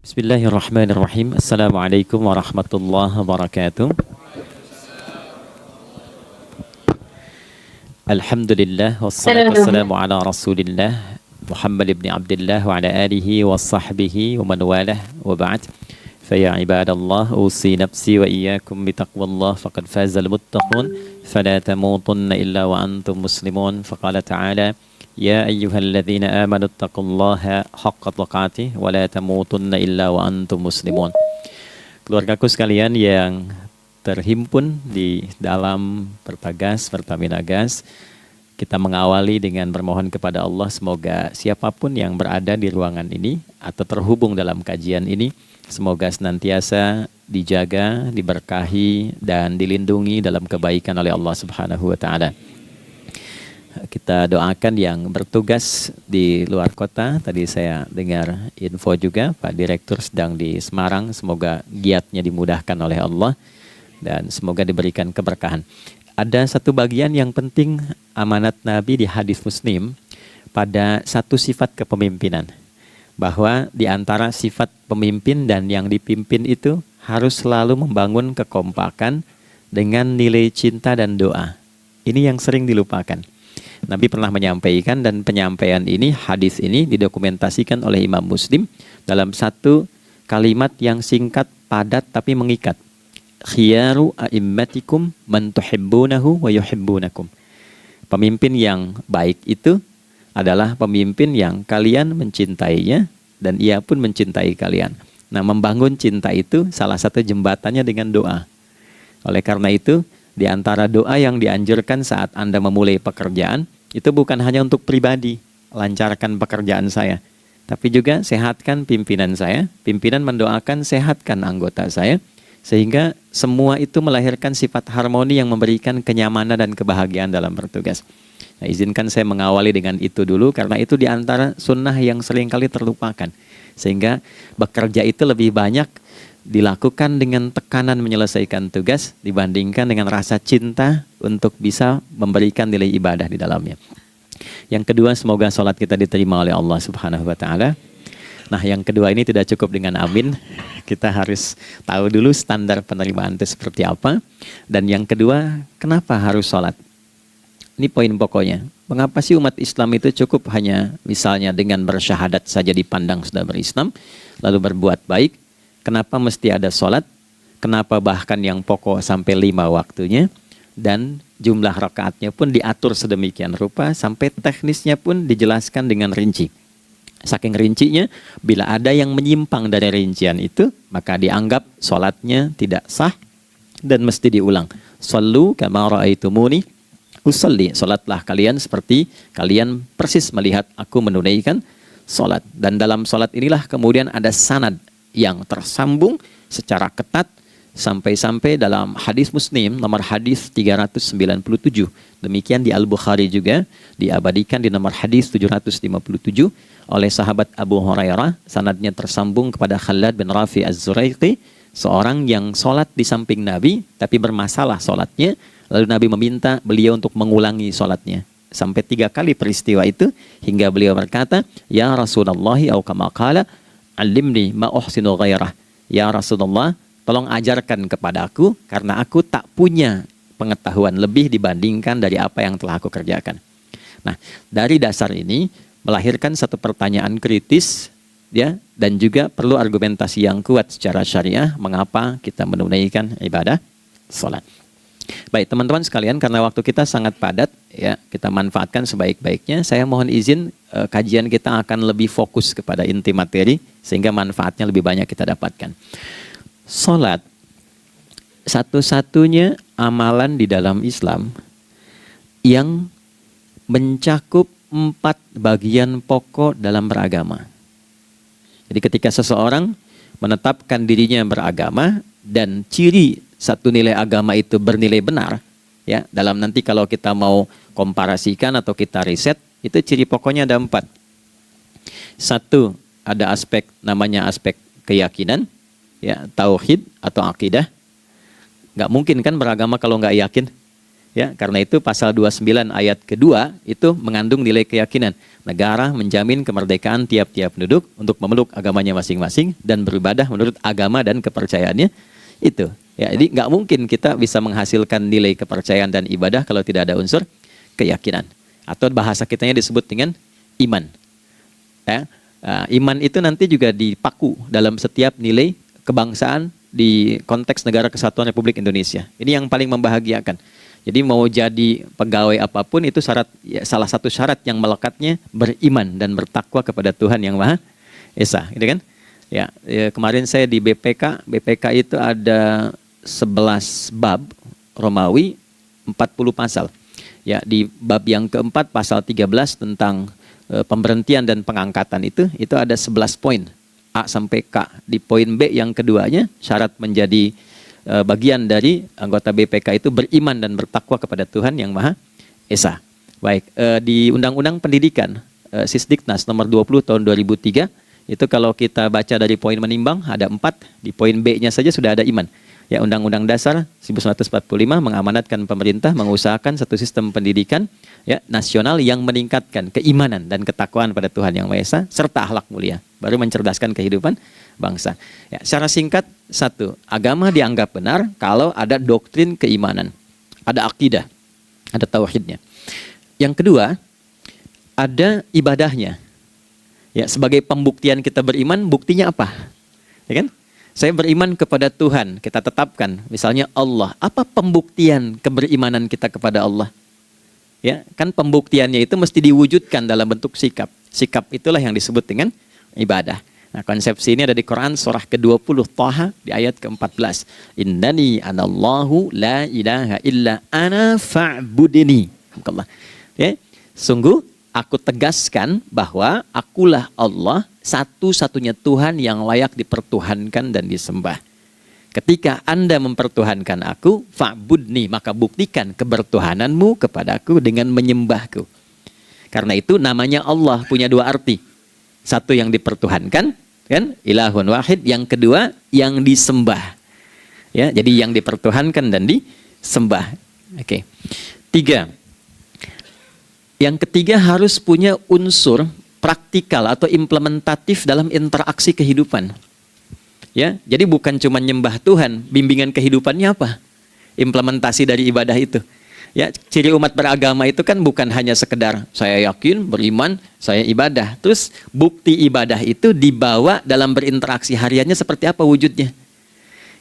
Bismillahirrahmanirrahim. Assalamualaikum warahmatullahi wabarakatuh. Alhamdulillah wassalatu wassalamu ala Rasulillah Muhammad ibn Abdullah wa ala alihi wa sahbihi wa man walah wa ba'd. Fa ya ibadallah usi nafsi wa iyyakum bi taqwallah faqad fazal muttaqun fala tamutunna illa wa antum muslimun. Faqala ta'ala ya ayyuhalladzina amanu taqullaha haqqa tuqatih wa la tamutunna illa wa antum muslimun. Keluargaku sekalian yang terhimpun di dalam Pertagas, Pertamina Gas, kita mengawali dengan bermohon kepada Allah semoga siapapun yang berada di ruangan ini atau terhubung dalam kajian ini, semoga senantiasa dijaga, diberkahi dan dilindungi dalam kebaikan oleh Allah Subhanahu wa taala. Kita doakan yang bertugas di luar kota. Tadi saya dengar info juga Pak Direktur sedang di Semarang. Semoga giatnya dimudahkan oleh Allah dan semoga diberikan keberkahan. Ada satu bagian yang penting amanat Nabi di hadis Muslim pada satu sifat kepemimpinan. Bahwa di antara sifat pemimpin dan yang dipimpin itu harus selalu membangun kekompakan dengan nilai cinta dan doa. Ini yang sering dilupakan. Nabi pernah menyampaikan dan penyampaian ini, hadis ini didokumentasikan oleh Imam Muslim dalam satu kalimat yang singkat, padat tapi mengikat. Khiyaru a'immatikum man tuhibbunahu wa yuhibbunakum. Pemimpin yang baik itu adalah pemimpin yang kalian mencintainya dan ia pun mencintai kalian. Nah, membangun cinta itu salah satu jembatannya dengan doa. Oleh karena itu, di antara doa yang dianjurkan saat Anda memulai pekerjaan, itu bukan hanya untuk pribadi, lancarkan pekerjaan saya. Tapi juga sehatkan pimpinan saya, pimpinan mendoakan sehatkan anggota saya, sehingga semua itu melahirkan sifat harmoni yang memberikan kenyamanan dan kebahagiaan dalam bertugas. Nah, izinkan saya mengawali dengan itu dulu, karena itu di antara sunnah yang seringkali terlupakan. Sehingga bekerja itu lebih banyak dilakukan dengan tekanan menyelesaikan tugas dibandingkan dengan rasa cinta untuk bisa memberikan nilai ibadah di dalamnya. Yang kedua, semoga sholat kita diterima oleh Allah Subhanahu wa taala. Nah, yang kedua ini tidak cukup dengan amin. Kita harus tahu dulu standar penerimaan itu seperti apa. Dan yang kedua, kenapa harus sholat? Ini poin pokoknya. Mengapa sih umat Islam itu cukup hanya misalnya dengan bersyahadat saja dipandang sudah berislam, lalu berbuat baik? Kenapa mesti ada sholat? Kenapa bahkan yang pokok sampai 5 waktunya? Dan jumlah rakaatnya pun diatur sedemikian rupa sampai teknisnya pun dijelaskan dengan rinci. Saking rincinya, bila ada yang menyimpang dari rincian itu, maka dianggap sholatnya tidak sah dan mesti diulang. Shallu kama ra'aitumuni usalli. Sholatlah kalian seperti kalian persis melihat aku menunaikan sholat. Dan dalam sholat inilah kemudian ada sanad yang tersambung secara ketat sampai-sampai dalam hadis Muslim nomor hadis 397. Demikian di Al-Bukhari juga diabadikan di nomor hadis 757 oleh sahabat Abu Hurairah. Sanadnya tersambung kepada Khalad bin Rafi Az-Zuraiqi, seorang yang sholat di samping Nabi tapi bermasalah sholatnya. Lalu Nabi meminta beliau untuk mengulangi sholatnya. Sampai 3 kali peristiwa itu hingga beliau berkata, ya Rasulullah au kama qala alimni ma uhsinu ghairah. Ya Rasulullah, tolong ajarkan kepadaku karena aku tak punya pengetahuan lebih dibandingkan dari apa yang telah aku kerjakan. Nah, dari dasar ini melahirkan satu pertanyaan kritis ya, dan juga perlu argumentasi yang kuat secara syariah mengapa kita menunaikan ibadah salat. Baik teman-teman sekalian, karena waktu kita sangat padat ya, kita manfaatkan sebaik-baiknya. Saya mohon izin kajian kita akan lebih fokus kepada inti materi sehingga manfaatnya lebih banyak kita dapatkan. Salat satu-satunya amalan di dalam Islam yang mencakup 4 bagian pokok dalam beragama. Jadi ketika seseorang menetapkan dirinya beragama dan ciri satu nilai agama itu bernilai benar, ya, dalam nanti kalau kita mau komparasikan atau kita riset, itu ciri pokoknya ada 4. Satu, ada aspek namanya aspek keyakinan, ya, tauhid atau akidah. Nggak mungkin kan beragama kalau nggak yakin. Ya, karena itu pasal 29 ayat kedua itu mengandung nilai keyakinan. Negara menjamin kemerdekaan tiap-tiap penduduk untuk memeluk agamanya masing-masing dan beribadah menurut agama dan kepercayaannya itu. Ya, jadi nggak mungkin kita bisa menghasilkan nilai kepercayaan dan ibadah kalau tidak ada unsur keyakinan. Atau bahasa kitanya disebut dengan iman. Ya, iman itu nanti juga dipaku dalam setiap nilai kebangsaan di konteks Negara Kesatuan Republik Indonesia. Ini yang paling membahagiakan. Jadi mau jadi pegawai apapun itu syarat, ya, salah satu syarat yang melekatnya beriman dan bertakwa kepada Tuhan Yang Maha Esa, gitu kan? Ya, kemarin saya di BPK itu ada 11 bab Romawi, 40 pasal. Ya, di bab yang keempat pasal 13 tentang pemberhentian dan pengangkatan itu ada 11 poin A sampai K. Di poin B yang keduanya syarat menjadi bagian dari anggota BPK itu beriman dan bertakwa kepada Tuhan Yang Maha Esa. Baik, di Undang-Undang Pendidikan Sisdiknas nomor 20 tahun 2003 itu kalau kita baca dari poin menimbang ada 4, di poin B-nya saja sudah ada iman. Ya, Undang-Undang Dasar 1945 mengamanatkan pemerintah mengusahakan satu sistem pendidikan ya nasional yang meningkatkan keimanan dan ketakwaan pada Tuhan Yang Maha Esa serta akhlak mulia, baru mencerdaskan kehidupan bangsa. Ya, secara singkat, satu, agama dianggap benar kalau ada doktrin keimanan, ada akidah, ada tauhidnya. Yang kedua, ada ibadahnya. Ya, sebagai pembuktian kita beriman, buktinya apa? Ya kan? Saya beriman kepada Tuhan, kita tetapkan, misalnya Allah. Apa pembuktian keberimanan kita kepada Allah? Ya, kan pembuktiannya itu mesti diwujudkan dalam bentuk sikap. Sikap itulah yang disebut dengan ibadah. Nah, konsepsi ini ada di Quran surah ke-20 Thaha di ayat ke-14. Innani anallahu la ilaha illa ana fa'budini. Ya, sungguh aku tegaskan bahwa akulah Allah, satu-satunya Tuhan yang layak dipertuhankan dan disembah. Ketika Anda mempertuhankan aku, fa'budni, maka buktikan kebertuhananmu kepadaku dengan menyembahku. Karena itu namanya Allah punya dua arti. Satu yang dipertuhankan, kan? Ilahun wahid. Yang kedua yang disembah. Ya, jadi yang dipertuhankan dan disembah. Oke. 3. Yang ketiga harus punya unsur praktikal atau implementatif dalam interaksi kehidupan. Ya, jadi bukan cuma nyembah Tuhan, bimbingan kehidupannya apa? Implementasi dari ibadah itu. Ya, ciri umat beragama itu kan bukan hanya sekedar saya yakin, beriman, saya ibadah. Terus bukti ibadah itu dibawa dalam berinteraksi hariannya seperti apa wujudnya.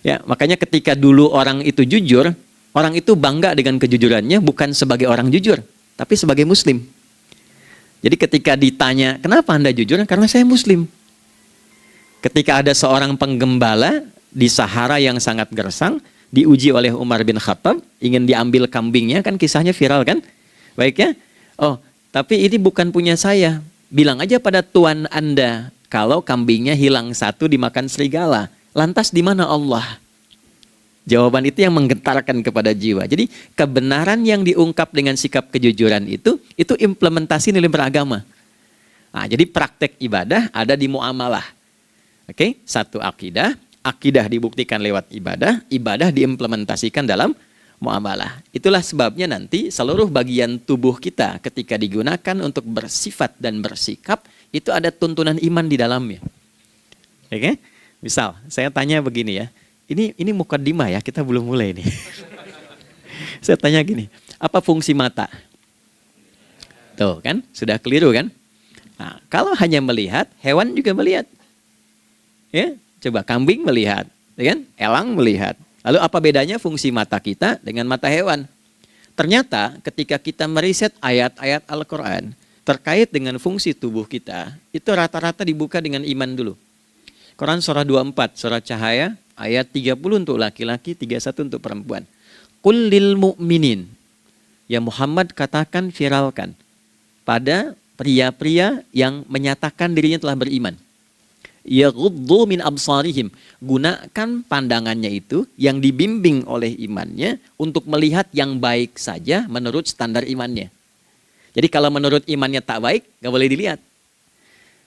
Ya, makanya ketika dulu orang itu jujur, orang itu bangga dengan kejujurannya bukan sebagai orang jujur, tapi sebagai muslim. Jadi ketika ditanya, kenapa Anda jujur? Karena saya muslim. Ketika ada seorang penggembala di Sahara yang sangat gersang, diuji oleh Umar bin Khattab, ingin diambil kambingnya, kan kisahnya viral kan? Baik ya? Oh, tapi ini bukan punya saya. Bilang aja pada tuan Anda, kalau kambingnya hilang satu dimakan serigala. Lantas di mana Allah? Jawaban itu yang menggetarkan kepada jiwa. Jadi kebenaran yang diungkap dengan sikap kejujuran itu implementasi nilai beragama. Nah, jadi praktek ibadah ada di muamalah. Oke, satu akidah. Akidah dibuktikan lewat ibadah, ibadah diimplementasikan dalam muamalah. Itulah sebabnya nanti seluruh bagian tubuh kita ketika digunakan untuk bersifat dan bersikap, itu ada tuntunan iman di dalamnya. Oke? Misal, saya tanya begini ya, ini mukaddimah ya, kita belum mulai nih. Saya tanya gini, apa fungsi mata? Tuh kan, sudah keliru kan? Nah, kalau hanya melihat, hewan juga melihat. Ya? Coba kambing melihat, kan? Elang melihat. Lalu apa bedanya fungsi mata kita dengan mata hewan? Ternyata ketika kita meriset ayat-ayat Al-Quran terkait dengan fungsi tubuh kita, itu rata-rata dibuka dengan iman dulu. Quran surah 24, surah Cahaya, ayat 30 untuk laki-laki, 31 untuk perempuan. Qul lil mu'minin. Ya Muhammad katakan, viralkan pada pria-pria yang menyatakan dirinya telah beriman. Yaghuddu min absarihim, gunakan pandangannya itu yang dibimbing oleh imannya untuk melihat yang baik saja menurut standar imannya. Jadi kalau menurut imannya tak baik, gak boleh dilihat.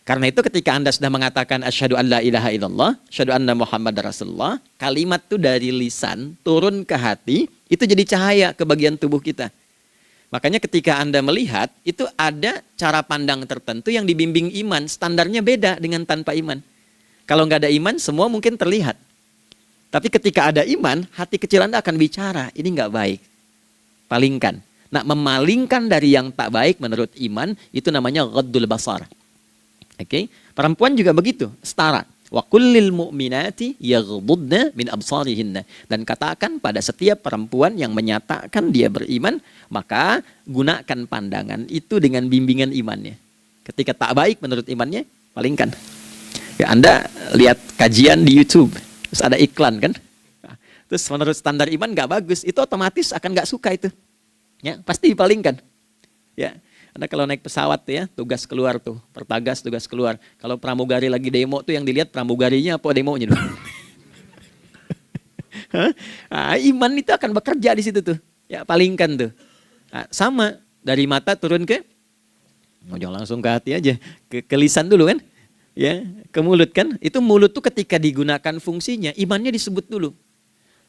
Karena itu ketika Anda sudah mengatakan asyhadu an la ilaha illallah, asyhadu anna Muhammad Rasulullah, kalimat itu dari lisan turun ke hati, itu jadi cahaya ke bagian tubuh kita. Makanya ketika Anda melihat, itu ada cara pandang tertentu yang dibimbing iman, standarnya beda dengan tanpa iman. Kalau nggak ada iman, semua mungkin terlihat. Tapi ketika ada iman, hati kecil Anda akan bicara, ini nggak baik. Palingkan. Nah, memalingkan dari yang tak baik menurut iman, itu namanya ghaddul basar. Oke, perempuan juga begitu, setara. Wa kullil mu'minati yaghdudna min absarihinna. Dan katakan pada setiap perempuan yang menyatakan dia beriman, maka gunakan pandangan itu dengan bimbingan imannya. Ketika tak baik menurut imannya, palingkan. Ya, Anda lihat kajian di YouTube, terus ada iklan kan? Terus menurut standar iman nggak bagus, itu otomatis akan nggak suka itu. Ya, pasti dipalingkan. Ya. Anda kalau naik pesawat tuh ya, tugas keluar tuh, pertagas tugas keluar. Kalau pramugari lagi demo tuh yang dilihat pramugarinya apa demonya tuh. Nah, iman itu akan bekerja di situ tuh. Ya, palingkan tuh. Nah, sama dari mata turun ke, jangan langsung ke hati aja, ke lisan dulu kan. Ya, ke mulut kan. Itu mulut tuh ketika digunakan fungsinya, imannya disebut dulu.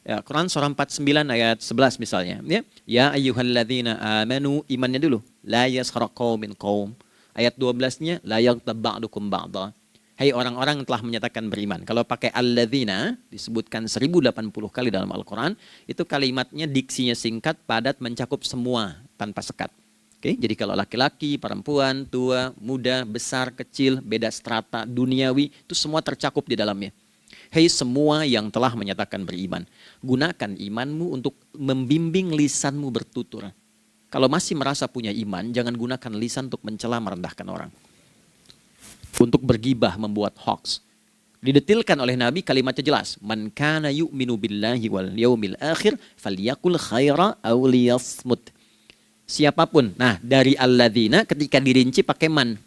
Ya, Quran surah 49 ayat 11 misalnya. Ya ayyuhalladzina amanu, imannya dulu. La yaskhar qaumin qaum. Ayat 12-nya la yaghtab ba'dukum ba'dha. Hai orang-orang yang telah menyatakan beriman. Kalau pakai alladzina disebutkan 1080 kali dalam Al-Quran, itu kalimatnya diksinya singkat, padat, mencakup semua tanpa sekat. Oke, jadi kalau laki-laki, perempuan, tua, muda, besar, kecil, beda strata, duniawi, itu semua tercakup di dalamnya. Hei semua yang telah menyatakan beriman, gunakan imanmu untuk membimbing lisanmu bertutur. Kalau masih merasa punya iman, jangan gunakan lisan untuk mencela merendahkan orang. Untuk bergibah, membuat hoax. Didetilkan oleh Nabi kalimatnya jelas. Man kana yu'minu billahi wal yaumil akhir falyakul khaira aw liyasmut. Siapapun. Nah, dari alladzina ketika dirinci pakai man.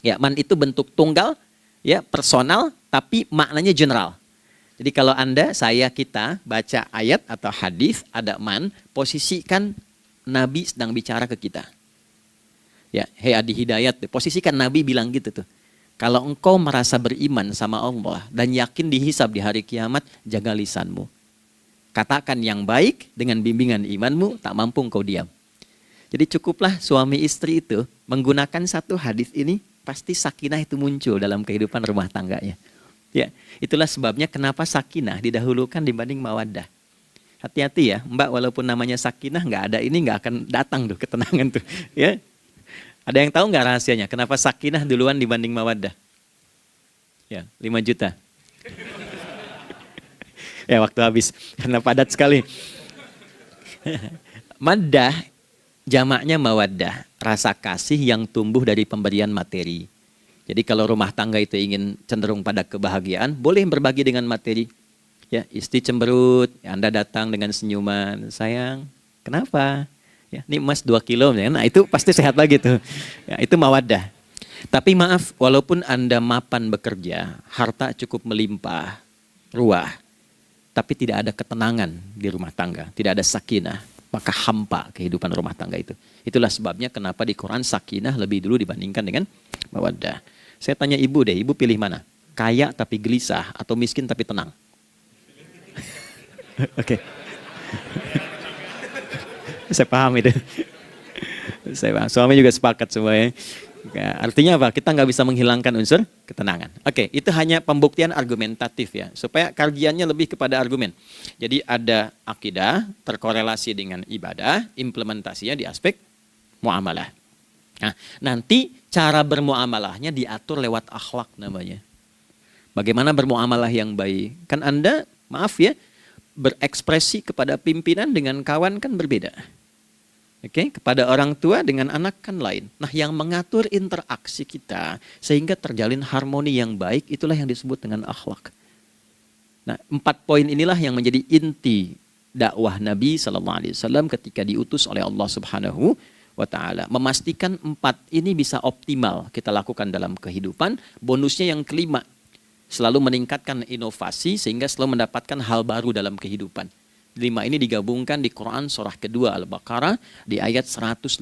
Ya, man itu bentuk tunggal, ya, personal, tapi maknanya general. Jadi kalau Anda, saya, kita baca ayat atau hadis ada man, posisikan Nabi sedang bicara ke kita. Ya, hei Adi Hidayat, posisikan Nabi bilang gitu tuh. Kalau engkau merasa beriman sama Allah dan yakin dihisab di hari kiamat, jaga lisanmu. Katakan yang baik dengan bimbingan imanmu, tak mampu engkau diam. Jadi cukuplah suami istri itu menggunakan satu hadis ini, pasti sakinah itu muncul dalam kehidupan rumah tangganya. Ya, itulah sebabnya kenapa sakinah didahulukan dibanding mawaddah. Hati-hati ya, Mbak, walaupun namanya sakinah nggak ada ini nggak akan datang tuh ketenangan tuh. Ya, ada yang tahu nggak rahasianya? Kenapa sakinah duluan dibanding mawaddah? Ya, 5 juta. Ya, waktu habis karena padat sekali. Maddah jamaknya mawaddah, rasa kasih yang tumbuh dari pemberian materi. Jadi kalau rumah tangga itu ingin cenderung pada kebahagiaan, boleh berbagi dengan materi. Ya, istri cemberut, Anda datang dengan senyuman, sayang, kenapa? Ya, ini emas 2 kilo, nah itu pasti sehat lagi tuh. Ya, itu mawaddah. Tapi maaf, walaupun Anda mapan bekerja, harta cukup melimpah, ruah, tapi tidak ada ketenangan di rumah tangga, tidak ada sakinah, maka hampa kehidupan rumah tangga itu. Itulah sebabnya kenapa di Quran sakinah lebih dulu dibandingkan dengan mawaddah. Saya tanya ibu deh, ibu pilih mana? Kaya tapi gelisah atau miskin tapi tenang? Oke. Saya paham itu. Saya paham. Suami juga sepakat semuanya. Artinya apa? Kita nggak bisa menghilangkan unsur ketenangan. Oke, itu hanya pembuktian argumentatif ya, supaya kajiannya lebih kepada argumen. Jadi ada akidah terkorelasi dengan ibadah, implementasinya di aspek muamalah. Nah, nanti cara bermuamalahnya diatur lewat akhlak namanya. Bagaimana bermuamalah yang baik? Kan Anda, maaf ya, berekspresi kepada pimpinan dengan kawan kan berbeda. Oke, kepada orang tua dengan anak kan lain. Nah, yang mengatur interaksi kita sehingga terjalin harmoni yang baik, itulah yang disebut dengan akhlak. Nah, 4 poin inilah yang menjadi inti dakwah Nabi SAW ketika diutus oleh Allah Subhanahu wa ta'ala. Memastikan 4 ini bisa optimal kita lakukan dalam kehidupan. Bonusnya yang kelima, selalu meningkatkan inovasi sehingga selalu mendapatkan hal baru dalam kehidupan. 5 ini digabungkan di Quran surah kedua Al-Baqarah di ayat 151.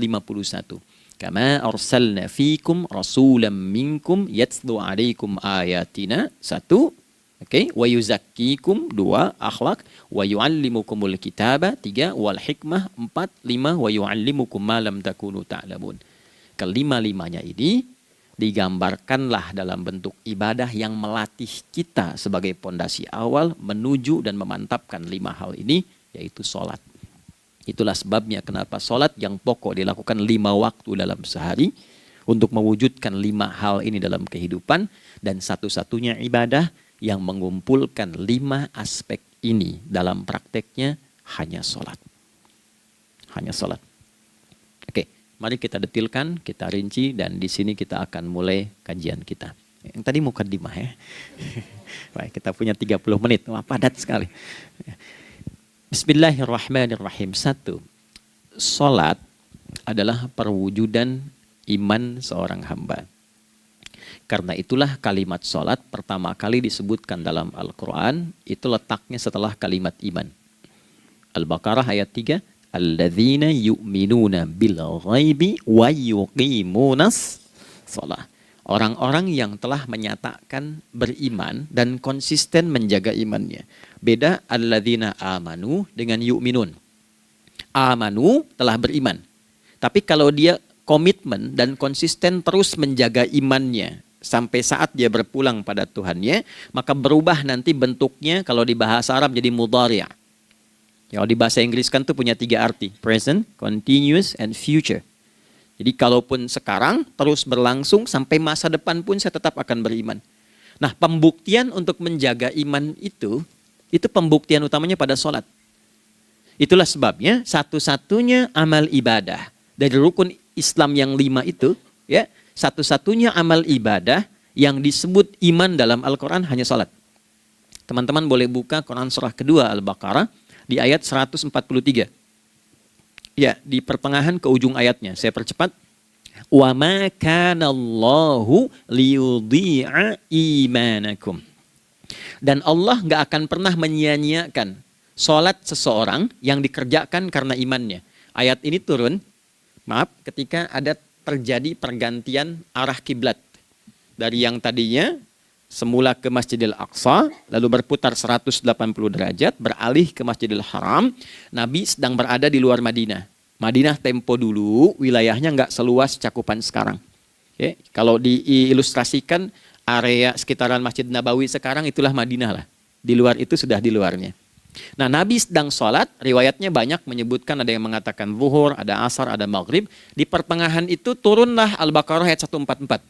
Kama arsalna fikum rasulam minkum yatslu alaikum ayatina. 1. Oke, wa yuzakkikum. 2. Akhlak. Wa yuallimukumul kitaba. 3. Wal hikmah. 4. 5. Wa yuallimukum ma lam takunu ta'lamun. Kelima-limanya ini digambarkanlah dalam bentuk ibadah yang melatih kita sebagai pondasi awal menuju dan memantapkan 5 hal ini, yaitu sholat. Itulah sebabnya kenapa sholat yang pokok dilakukan 5 waktu dalam sehari untuk mewujudkan 5 hal ini dalam kehidupan, dan satu-satunya ibadah yang mengumpulkan 5 aspek ini dalam prakteknya hanya sholat. Hanya sholat. Oke, mari kita detilkan, kita rinci, dan di sini kita akan mulai kajian kita. Yang tadi mukadimah ya. Baik, kita punya 30 menit. Wah, padat sekali. Bismillahirrahmanirrahim. 1. Salat adalah perwujudan iman seorang hamba. Karena itulah kalimat salat pertama kali disebutkan dalam Al-Quran, itu letaknya setelah kalimat iman. Al-Baqarah ayat 3. Alladzina yu'minuna bil ghaibi wa yuqimunas shalah. Orang-orang yang telah menyatakan beriman dan konsisten menjaga imannya. Beda alladzina amanu dengan yu'minun. Amanu telah beriman. Tapi kalau dia komitmen dan konsisten terus menjaga imannya sampai saat dia berpulang pada Tuhannya, maka berubah nanti bentuknya kalau di bahasa Arab jadi mudhari'. Ya, di bahasa Inggris kan tuh punya 3 arti. Present, continuous, and future. Jadi kalaupun sekarang terus berlangsung sampai masa depan pun saya tetap akan beriman. Nah, pembuktian untuk menjaga iman itu pembuktian utamanya pada sholat. Itulah sebabnya satu-satunya amal ibadah dari rukun Islam yang 5 itu, ya, satu-satunya amal ibadah yang disebut iman dalam Al-Quran hanya sholat. Teman-teman boleh buka Quran surah kedua Al-Baqarah di ayat 143. Ya, di pertengahan ke ujung ayatnya. Saya percepat. Wa ma kana Allahu liyudhi'a imanakum. Dan Allah nggak akan pernah menyia-nyiakan sholat seseorang yang dikerjakan karena imannya. Ayat ini turun, ketika ada terjadi pergantian arah kiblat. Dari yang tadinya semula ke Masjidil Aqsa, lalu berputar 180 derajat, beralih ke Masjidil Haram. Nabi sedang berada di luar Madinah. Madinah tempo dulu, wilayahnya nggak seluas cakupan sekarang. Oke, kalau diilustrasikan, area sekitaran Masjid Nabawi sekarang itulah Madinah lah. Di luar itu sudah di luarnya. Nah, Nabi sedang sholat, riwayatnya banyak menyebutkan, ada yang mengatakan zuhur, ada asar, ada maghrib. Di pertengahan itu turunlah Al-Baqarah ayat 144.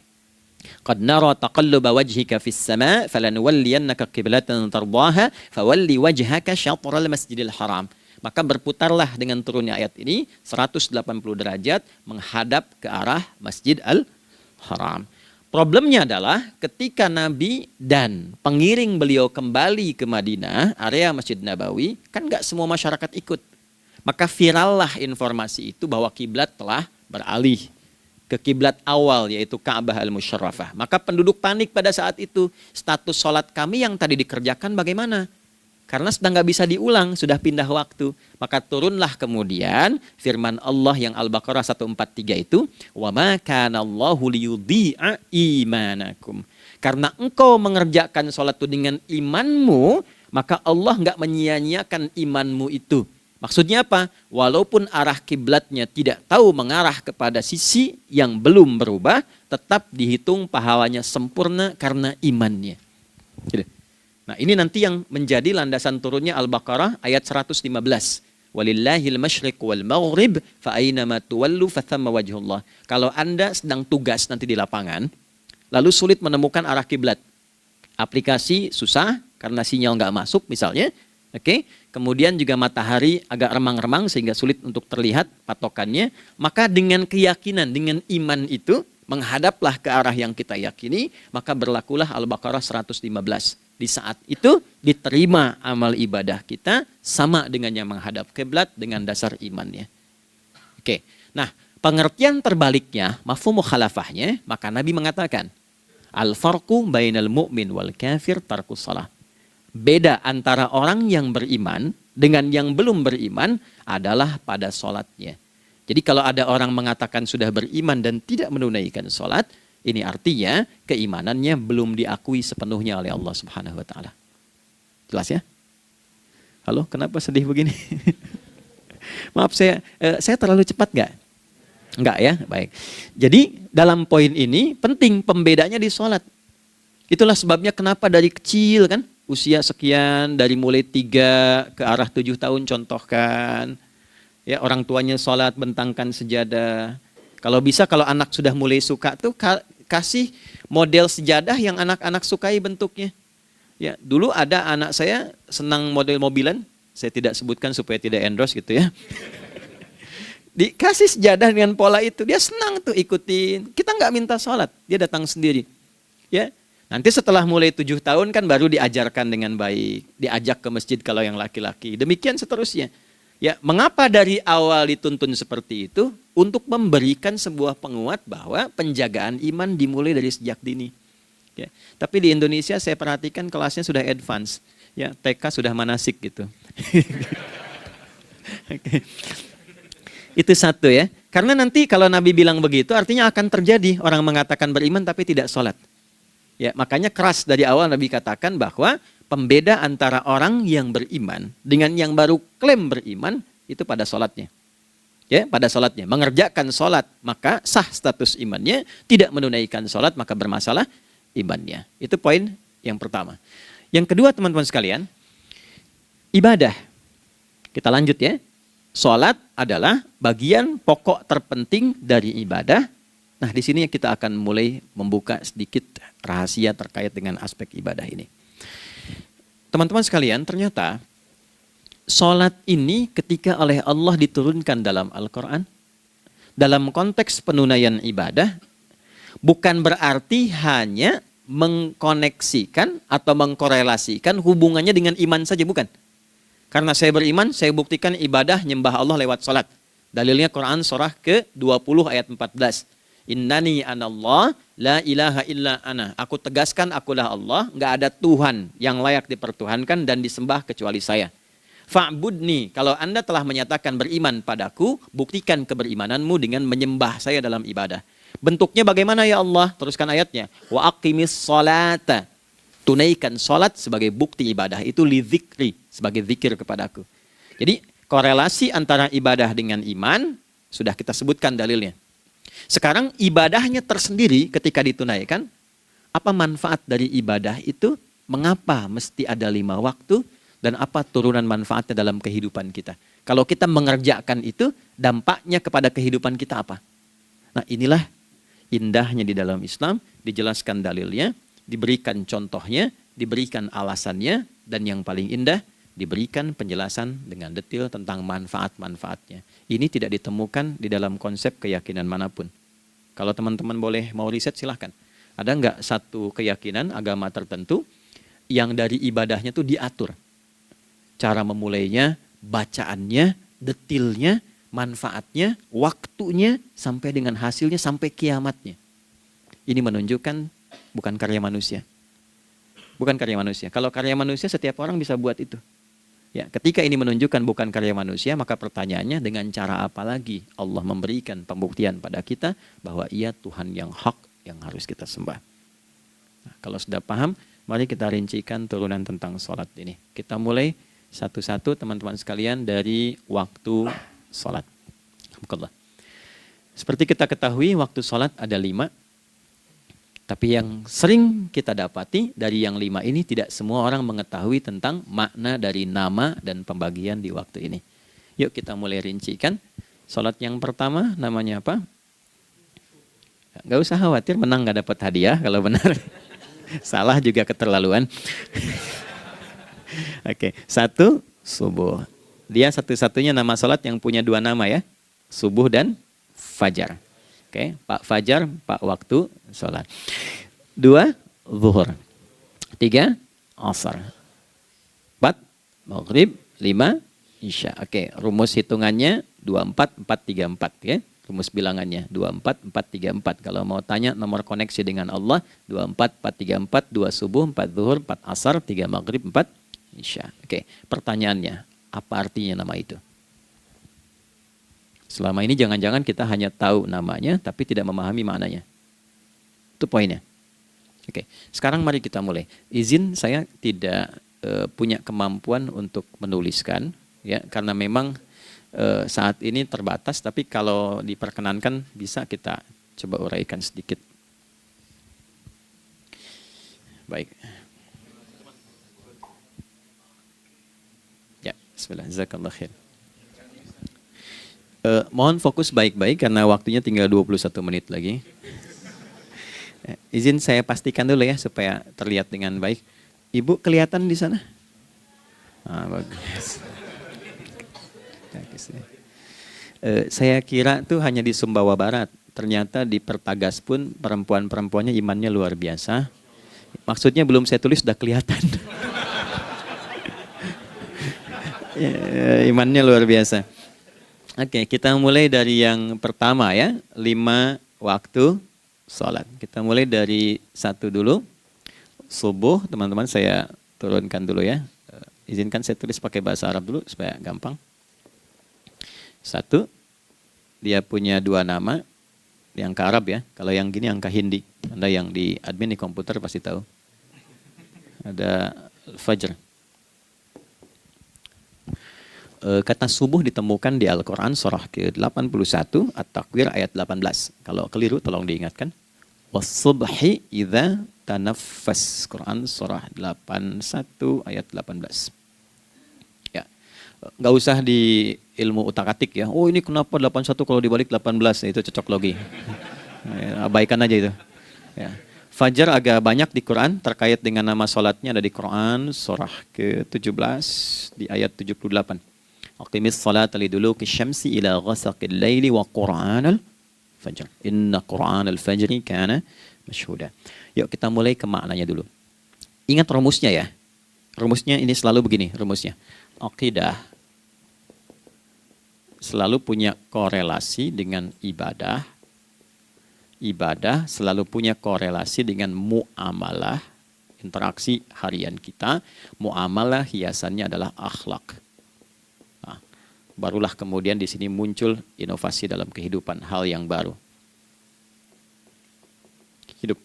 Qad nara taqalluba wajhika fis sama' falanuwalliyannaka qiblatan tardaha fawalli wajhaka syatral masjidil haram. Maka berputarlah dengan turunnya ayat ini 180 derajat menghadap ke arah Masjid Al-Haram. Problemnya adalah ketika Nabi dan pengiring beliau kembali ke Madinah, area Masjid Nabawi, kan nggak semua masyarakat ikut. Maka virallah informasi itu bahwa kiblat telah beralih ke kiblat awal, yaitu Ka'bah Al-Musyarrafah. Maka penduduk panik pada saat itu. Status sholat kami yang tadi dikerjakan bagaimana? Karena sudah nggak bisa diulang, sudah pindah waktu. Maka turunlah kemudian firman Allah yang Al-Baqarah 143 itu, wa ma kana Allahu liyudhi'a imanakum. Karena engkau mengerjakan sholat itu dengan imanmu, maka Allah nggak menyia-nyiakan imanmu itu. Maksudnya apa? Walaupun arah kiblatnya tidak tahu mengarah kepada sisi yang belum berubah, tetap dihitung pahalanya sempurna karena imannya. Gitu. Nah, ini nanti yang menjadi landasan turunnya Al-Baqarah ayat 115. Walillahil masyriq wal maghrib fa aynama tuwallu fathamma wajhullah. Kalau Anda sedang tugas nanti di lapangan, lalu sulit menemukan arah kiblat. Aplikasi susah karena sinyal nggak masuk misalnya. Oke. Kemudian juga matahari agak remang-remang sehingga sulit untuk terlihat patokannya. Maka dengan keyakinan, dengan iman itu, menghadaplah ke arah yang kita yakini, maka berlakulah Al-Baqarah 115. Di saat itu diterima amal ibadah kita sama dengan yang menghadap kiblat dengan dasar imannya. Oke. Nah, pengertian terbaliknya, mafhum mukhalafahnya, maka Nabi mengatakan, al-farqu bainal mu'min wal kafir tarkus shalah. Beda antara orang yang beriman dengan yang belum beriman adalah pada sholatnya. Jadi kalau ada orang mengatakan sudah beriman dan tidak menunaikan sholat, ini artinya keimanannya belum diakui sepenuhnya oleh Allah Subhanahu wa taala. Jelas ya? Halo, kenapa sedih begini? Maaf, saya terlalu cepat nggak? Enggak ya, baik. Jadi dalam poin ini penting pembedanya di sholat. Itulah sebabnya kenapa dari kecil kan, usia sekian, dari mulai 3 ke arah 7 tahun contohkan. Ya, orang tuanya sholat bentangkan sejadah. Kalau bisa kalau anak sudah mulai suka tuh kasih model sejadah yang anak-anak sukai bentuknya. Ya, dulu ada anak saya senang model mobilan, saya tidak sebutkan supaya tidak endorse gitu ya. Dikasih sejadah dengan pola itu, dia senang tuh ikutin. Kita nggak minta sholat, dia datang sendiri. Ya, nanti setelah mulai 7 tahun kan baru diajarkan dengan baik, diajak ke masjid kalau yang laki-laki. Demikian seterusnya. Ya, mengapa dari awal dituntun seperti itu? Untuk memberikan sebuah penguat bahwa penjagaan iman dimulai dari sejak dini. Ya, tapi di Indonesia saya perhatikan kelasnya sudah advance. Ya, TK sudah manasik gitu. Okay. Itu satu ya. Karena nanti kalau Nabi bilang begitu artinya akan terjadi orang mengatakan beriman tapi tidak sholat. Ya, makanya keras dari awal Nabi katakan bahwa pembeda antara orang yang beriman dengan yang baru klaim beriman itu pada sholatnya. Ya, pada sholatnya. Mengerjakan sholat maka sah status imannya, tidak menunaikan sholat maka bermasalah imannya. Itu poin yang pertama. Yang kedua teman-teman sekalian, ibadah. Kita lanjut ya. Sholat adalah bagian pokok terpenting dari ibadah. Nah, di sini kita akan mulai membuka sedikit rahasia terkait dengan aspek ibadah ini. Teman-teman sekalian, ternyata sholat ini ketika oleh Allah diturunkan dalam Al-Quran, dalam konteks penunaian ibadah, bukan berarti hanya mengkoneksikan atau mengkorelasikan hubungannya dengan iman saja, bukan. Karena saya beriman, saya buktikan ibadah nyembah Allah lewat sholat. Dalilnya Quran surah ke-20 ayat 14. Innani anallah la ilaha illa ana. Aku tegaskan akulah Allah, nggak ada Tuhan yang layak dipertuhankan dan disembah kecuali saya. Fa'budni, kalau Anda telah menyatakan beriman padaku, buktikan keberimananmu dengan menyembah saya dalam ibadah. Bentuknya bagaimana ya Allah? Teruskan ayatnya. Wa aqimis sholata. Tunaikan sholat sebagai bukti ibadah. Itu li dzikri, sebagai zikir kepadaku. Jadi korelasi antara ibadah dengan iman, sudah kita sebutkan dalilnya. Sekarang ibadahnya tersendiri ketika ditunaikan, apa manfaat dari ibadah itu? Mengapa mesti ada 5 waktu? Dan apa turunan manfaatnya dalam kehidupan kita? Kalau kita mengerjakan itu, dampaknya kepada kehidupan kita apa? Nah, inilah indahnya di dalam Islam, dijelaskan dalilnya, diberikan contohnya, diberikan alasannya, dan yang paling indah, diberikan penjelasan dengan detail tentang manfaat-manfaatnya. Ini tidak ditemukan di dalam konsep keyakinan manapun. Kalau teman-teman boleh mau riset silahkan. Ada nggak satu keyakinan agama tertentu yang dari ibadahnya tuh diatur? Cara memulainya, bacaannya, detailnya, manfaatnya, waktunya, sampai dengan hasilnya, sampai kiamatnya. Ini menunjukkan bukan karya manusia. Bukan karya manusia. Kalau karya manusia setiap orang bisa buat itu. Ya, ketika ini menunjukkan bukan karya manusia, maka pertanyaannya dengan cara apa lagi Allah memberikan pembuktian pada kita bahwa Ia Tuhan yang hak yang harus kita sembah. Nah, kalau sudah paham, mari kita rincikan turunan tentang sholat ini. Kita mulai satu-satu teman-teman sekalian dari waktu sholat. Seperti kita ketahui waktu sholat ada 5. Tapi yang sering kita dapati dari yang 5 ini tidak semua orang mengetahui tentang makna dari nama dan pembagian di waktu ini. Yuk kita mulai rincikan. Sholat yang pertama namanya apa? Gak usah khawatir menang gak dapat hadiah kalau benar. Salah juga keterlaluan. Oke, 1 subuh. Dia satu-satunya nama sholat yang punya 2 nama ya. Subuh dan fajar. Oke, Pak Fajar, Pak waktu sholat. 2, zuhur. 3, asar. 4, maghrib. 5, isya. Oke, rumus hitungannya 24, 4, 3, 4. Ya. Rumus bilangannya 24, 4, 3, 4. Kalau mau tanya nomor koneksi dengan Allah, 24, 4, 3, 4, 2 subuh, 4 zuhur, 4 asar, 3 maghrib, 4 isya. Oke, pertanyaannya, apa artinya nama itu? Selama ini jangan-jangan kita hanya tahu namanya tapi tidak memahami maknanya. Itu poinnya. Oke, sekarang mari kita mulai. Izin saya tidak punya kemampuan untuk menuliskan, ya, karena memang saat ini terbatas. Tapi kalau diperkenankan bisa kita coba uraikan sedikit. Baik. Ya, bismillah, jazakallah khair. Mohon fokus baik-baik karena waktunya tinggal 21 menit lagi. Izin saya pastikan dulu ya supaya terlihat dengan baik. Ibu kelihatan di sana? Bagus. Saya kira tuh hanya di Sumbawa Barat. Ternyata di Pertagas pun perempuan-perempuannya imannya luar biasa. Maksudnya belum saya tulis sudah kelihatan. Imannya luar biasa. Oke, kita mulai dari yang pertama ya. 5 waktu sholat. Kita mulai dari 1 dulu. Subuh, teman-teman saya turunkan dulu ya. Izinkan saya tulis pakai bahasa Arab dulu supaya gampang. 1, dia punya 2 nama. Yang ke Arab ya. Kalau yang gini angka Hindi. Anda yang di admin di komputer pasti tahu. Ada Fajr. Kata subuh ditemukan di Al-Quran surah ke-81 At-Takwir ayat 18. Kalau keliru tolong diingatkan. Was-subhi idza tanaffas. Quran surah 81 ayat 18. Ya. Nggak usah di ilmu utak-atik ya. Oh ini kenapa 81 kalau dibalik 18? Itu cocok logi. Abaikan aja itu. Ya. Fajar agak banyak di Quran terkait dengan nama sholatnya ada di Quran surah ke-17 di ayat 78. Aqimis salata liduluki syamsi ila ghasaqil laili wa qur'anal fajr. Inna qur'anal fajri kana masyhuda. Yuk kita mulai ke maknanya dulu. Ingat rumusnya ya. Rumusnya ini selalu begini rumusnya. Aqidah selalu punya korelasi dengan ibadah. Ibadah selalu punya korelasi dengan muamalah, interaksi harian kita. Muamalah hiasannya adalah akhlak. Nah, barulah kemudian di sini muncul inovasi dalam kehidupan, hal yang baru. Hidup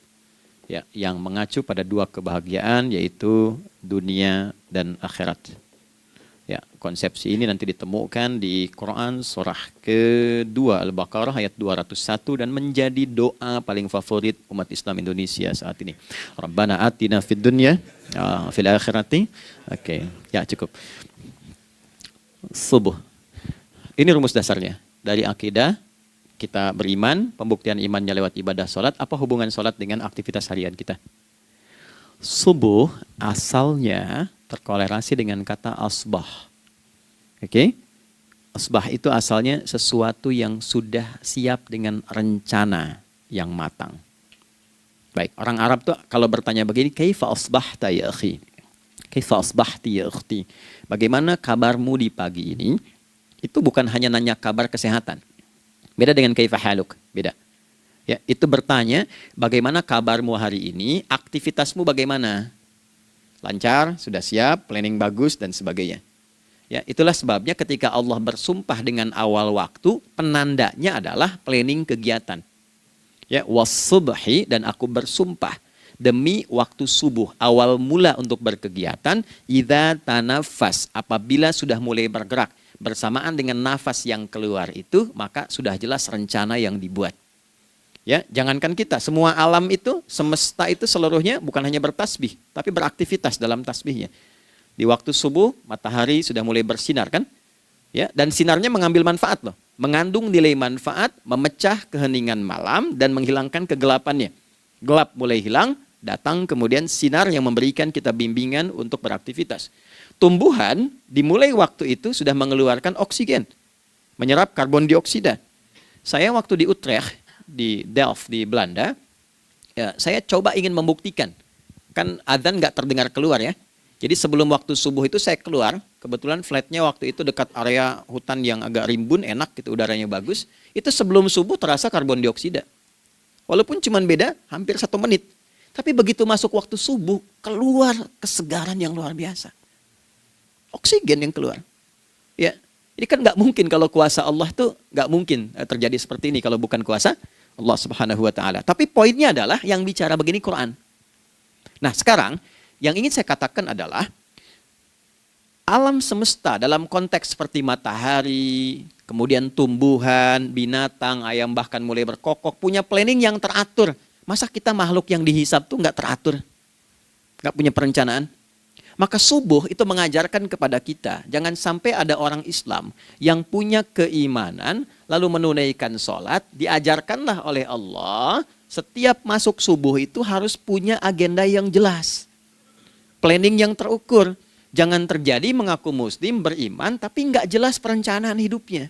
ya, yang mengacu pada 2 kebahagiaan yaitu dunia dan akhirat. Ya, konsepsi ini nanti ditemukan di Quran surah ke-2 Al-Baqarah ayat 201 dan menjadi doa paling favorit umat Islam Indonesia saat ini. Rabbana atina fid dunya fil akhirati. Oke, ya cukup. Subuh. Ini rumus dasarnya. Dari akidah kita beriman, pembuktian imannya lewat ibadah sholat. Apa hubungan sholat dengan aktivitas harian kita? Subuh asalnya terkolerasi dengan kata asbah. Oke? Asbah itu asalnya sesuatu yang sudah siap dengan rencana yang matang. Baik, orang Arab tuh kalau bertanya begini, kaifa asbahta ya akhi? Kaifa asbahti ya ukhti? Bagaimana kabarmu di pagi ini? Itu bukan hanya nanya kabar kesehatan. Beda dengan kaifa haluk, beda. Ya, itu bertanya bagaimana kabarmu hari ini, aktivitasmu bagaimana? Lancar, sudah siap, planning bagus, dan sebagainya. Ya, itulah sebabnya ketika Allah bersumpah dengan awal waktu, penandanya adalah planning kegiatan. Ya, was-subhi, dan aku bersumpah demi waktu subuh, awal mula untuk berkegiatan, idza tanafas, apabila sudah mulai bergerak, bersamaan dengan nafas yang keluar itu, maka sudah jelas rencana yang dibuat. Ya, jangankan kita, semua alam itu, semesta itu seluruhnya bukan hanya bertasbih, tapi beraktivitas dalam tasbihnya. Di waktu subuh, matahari sudah mulai bersinar kan? Ya, dan sinarnya mengambil manfaat loh. Mengandung nilai manfaat, memecah keheningan malam dan menghilangkan kegelapannya. Gelap mulai hilang, datang kemudian sinar yang memberikan kita bimbingan untuk beraktivitas. Tumbuhan dimulai waktu itu sudah mengeluarkan oksigen, menyerap karbon dioksida. Saya waktu di Utrecht, di Delft di Belanda, ya, saya coba ingin membuktikan. Kan adzan nggak terdengar keluar ya. Jadi sebelum waktu subuh itu saya keluar, kebetulan flatnya waktu itu dekat area hutan yang agak rimbun, enak gitu, udaranya bagus. Itu sebelum subuh terasa karbon dioksida. Walaupun cuma beda hampir 1 menit. Tapi begitu masuk waktu subuh, keluar kesegaran yang luar biasa. Oksigen yang keluar. Ya, Jadi kan nggak mungkin kalau kuasa Allah tuh nggak mungkin terjadi seperti ini kalau bukan kuasa Allah Subhanahu wa taala. Tapi poinnya adalah yang bicara begini Quran. Nah, sekarang yang ingin saya katakan adalah alam semesta dalam konteks seperti matahari, kemudian tumbuhan, binatang, ayam bahkan mulai berkokok, punya planning yang teratur. Masa kita makhluk yang dihisab tuh nggak teratur? Nggak punya perencanaan? Maka subuh itu mengajarkan kepada kita, jangan sampai ada orang Islam yang punya keimanan, lalu menunaikan sholat, diajarkanlah oleh Allah, setiap masuk subuh itu harus punya agenda yang jelas. Planning yang terukur. Jangan terjadi mengaku muslim, beriman, tapi nggak jelas perencanaan hidupnya.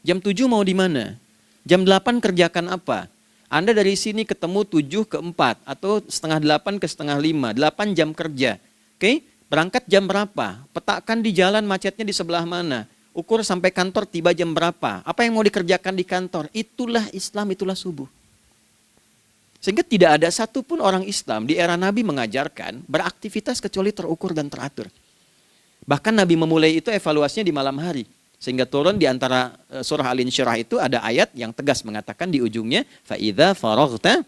Jam 7 mau di mana? Jam 8 kerjakan apa? Anda dari sini ketemu 7 ke 4, atau setengah 8 ke setengah 5, 8 jam kerja. Oke, berangkat jam berapa? Petakan di jalan macetnya di sebelah mana? Ukur sampai kantor tiba jam berapa? Apa yang mau dikerjakan di kantor? Itulah Islam, itulah subuh. Sehingga tidak ada satupun orang Islam di era Nabi mengajarkan beraktivitas kecuali terukur dan teratur. Bahkan Nabi memulai itu evaluasinya di malam hari. Sehingga turun di antara surah Al-Insyirah itu ada ayat yang tegas mengatakan di ujungnya, فَإِذَا فَرَغْتَ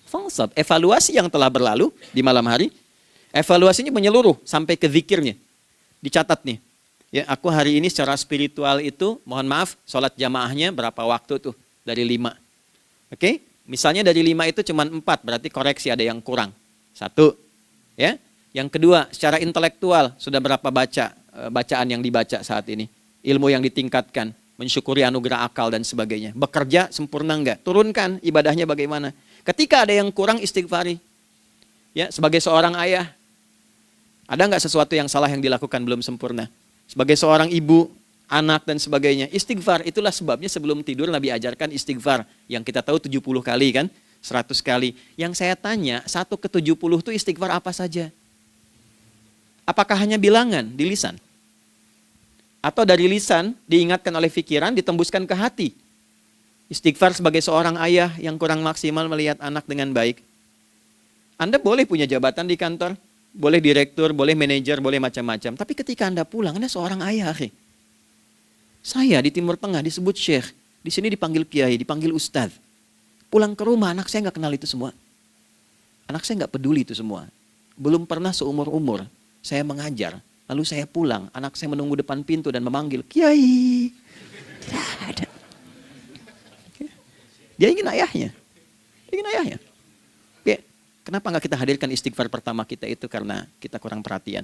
فَانْصَبْ. Evaluasi yang telah berlalu di malam hari. Evaluasinya menyeluruh sampai ke zikirnya. Dicatat nih. Ya, aku hari ini secara spiritual itu, mohon maaf, sholat jamaahnya berapa waktu tuh? Dari 5. Oke? Misalnya dari 5 itu cuma 4, berarti koreksi ada yang kurang. 1. Ya. Yang kedua, secara intelektual sudah berapa bacaan yang dibaca saat ini? Ilmu yang ditingkatkan, mensyukuri anugerah akal dan sebagainya. Bekerja sempurna enggak? Turunkan ibadahnya bagaimana? Ketika ada yang kurang, istighfari. Ya, sebagai seorang ayah, ada nggak sesuatu yang salah yang dilakukan belum sempurna? Sebagai seorang ibu, anak dan sebagainya, istighfar. Itulah sebabnya sebelum tidur Nabi ajarkan istighfar. Yang kita tahu 70 kali kan, 100 kali. Yang saya tanya, 1 ke 70 itu istighfar apa saja? Apakah hanya bilangan di lisan? Atau dari lisan diingatkan oleh pikiran, ditembuskan ke hati? Istighfar sebagai seorang ayah yang kurang maksimal melihat anak dengan baik. Anda boleh punya jabatan di kantor, boleh direktur, boleh manajer, boleh macam-macam. Tapi ketika Anda pulang, Anda seorang ayah. Saya di Timur Tengah disebut syekh, di sini dipanggil kiai, dipanggil ustadz. Pulang ke rumah, anak saya nggak kenal itu semua. Anak saya nggak peduli itu semua. Belum pernah seumur-umur saya mengajar, lalu saya pulang, anak saya menunggu depan pintu dan memanggil, kiai. Tidak ada. Dia ingin ayahnya. Ingin ayahnya. Kenapa nggak kita hadirkan istighfar pertama kita itu karena kita kurang perhatian.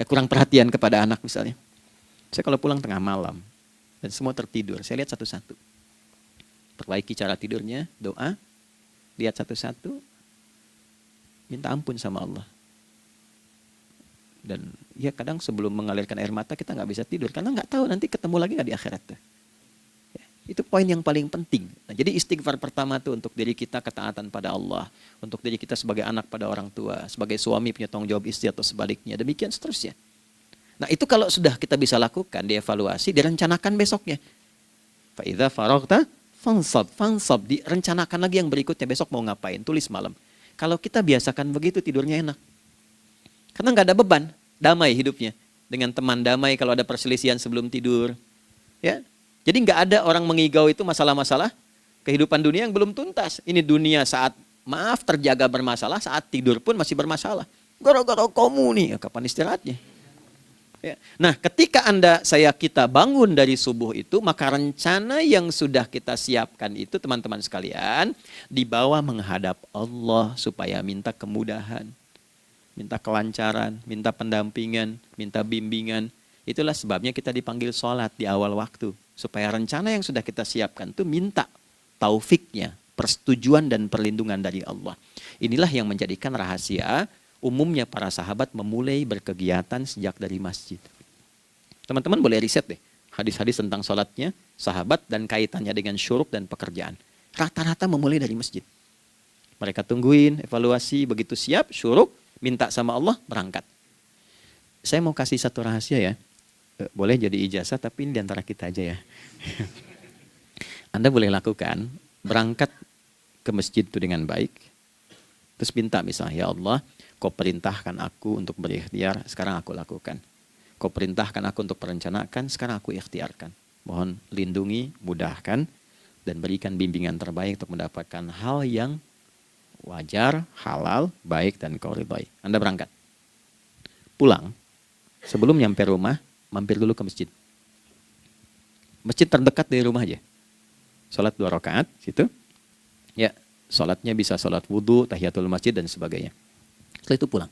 Kurang perhatian kepada anak misalnya. Saya kalau pulang tengah malam dan semua tertidur, saya lihat satu-satu. Perbaiki cara tidurnya, doa, lihat satu-satu, minta ampun sama Allah. Dan ya kadang sebelum mengalirkan air mata kita nggak bisa tidur karena nggak tahu nanti ketemu lagi nggak di akhirat. Itu poin yang paling penting. Nah, jadi istighfar pertama itu untuk diri kita ketaatan pada Allah. Untuk diri kita sebagai anak pada orang tua. Sebagai suami punya tanggung jawab istri atau sebaliknya. Demikian seterusnya. Nah itu kalau sudah kita bisa lakukan, dievaluasi, direncanakan besoknya. Fa'idha faraghta fansab. Direncanakan lagi yang berikutnya, besok mau ngapain, tulis malam. Kalau kita biasakan begitu tidurnya enak. Karena nggak ada beban, damai hidupnya. Dengan teman damai kalau ada perselisihan sebelum tidur. Ya. Jadi nggak ada orang mengigau itu masalah-masalah kehidupan dunia yang belum tuntas. Ini dunia saat terjaga bermasalah, saat tidur pun masih bermasalah. Gara-gara kamu nih, kapan istirahatnya? Ya. Nah, ketika kita bangun dari subuh itu, maka rencana yang sudah kita siapkan itu, teman-teman sekalian, dibawa menghadap Allah supaya minta kemudahan, minta kelancaran, minta pendampingan, minta bimbingan. Itulah sebabnya kita dipanggil sholat di awal waktu. Supaya rencana yang sudah kita siapkan itu minta taufiknya, persetujuan dan perlindungan dari Allah. Inilah yang menjadikan rahasia umumnya para sahabat memulai berkegiatan sejak dari masjid. Teman-teman boleh riset deh, hadis-hadis tentang sholatnya sahabat dan kaitannya dengan syuruk dan pekerjaan. Rata-rata memulai dari masjid. Mereka tungguin, evaluasi, begitu siap, syuruk, minta sama Allah, berangkat. Saya mau kasih satu rahasia ya. Boleh jadi ijazah tapi ini diantara kita aja ya. Anda boleh lakukan, berangkat ke masjid itu dengan baik. Terus minta misalnya, ya Allah, kau perintahkan aku untuk berikhtiar, sekarang aku lakukan. Kau perintahkan aku untuk merencanakan, sekarang aku ikhtiarkan. Mohon lindungi, mudahkan, dan berikan bimbingan terbaik untuk mendapatkan hal yang wajar, halal, baik, dan kau ridhoi. Anda berangkat. Pulang, sebelum nyampe rumah, mampir dulu ke masjid. Masjid terdekat dari rumah aja. Sholat 2 rakaat, situ. Ya, sholatnya bisa sholat wudhu, tahiyatul masjid, dan sebagainya. Setelah itu pulang.